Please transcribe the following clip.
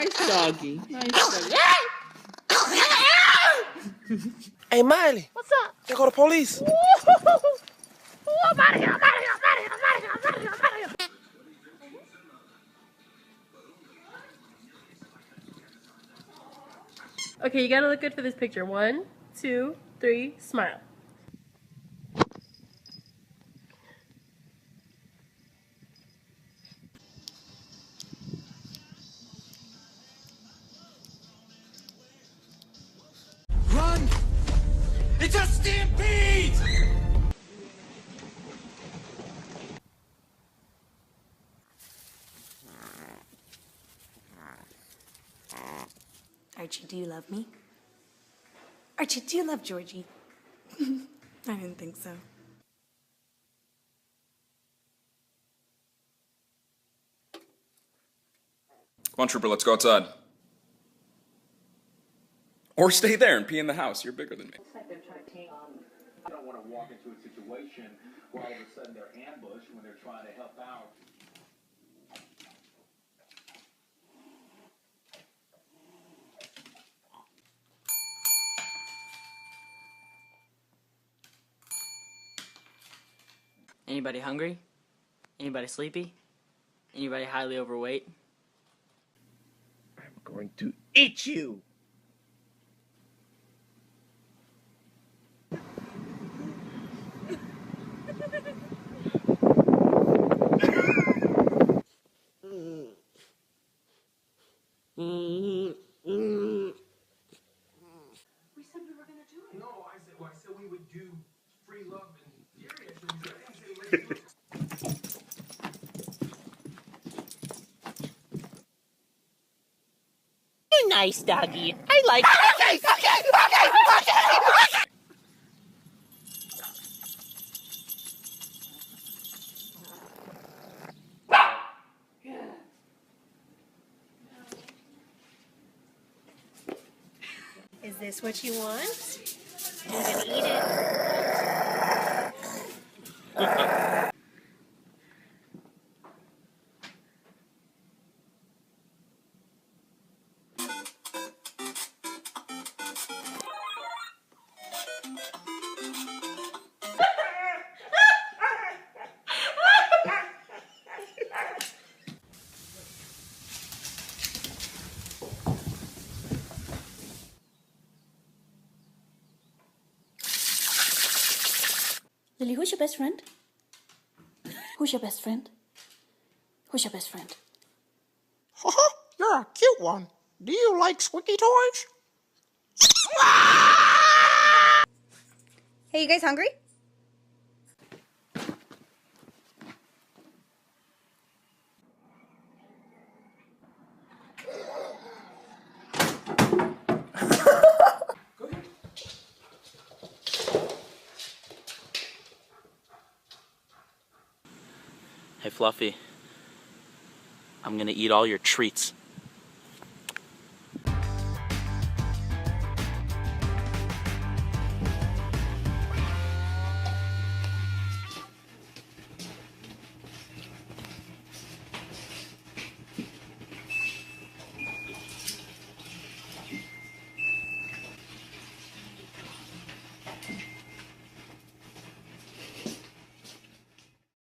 Nice doggy. Nice doggy. Hey, Miley. What's up? There go the police. I'm out of here, I'm out of here, I'm out of here, I'm out of here, I'm out of here, I'm out of here. Okay, you gotta look good for this picture. 1, 2, 3, smile. Run! It's a stampede! Archie, do you love me? Archie, do you love Georgie? I didn't think so. Come on, Trooper, let's go outside. Or stay there and pee in the house. You're bigger than me. I don't want to walk into a situation where all of a sudden they're ambushed when they're trying to help out. Anybody hungry? Anybody sleepy? Anybody highly overweight? I'm going to eat you. We said we were going to do it. No, I said we would do free love and furious. I didn't say let's do it. Nice doggy. I like it. Is this what you want? You're gonna eat it. Lily, who's your best friend? Who's your best friend? Who's your best friend? You're a cute one. Do you like squeaky toys? Hey, you guys hungry? Hey, Fluffy. I'm gonna eat all your treats.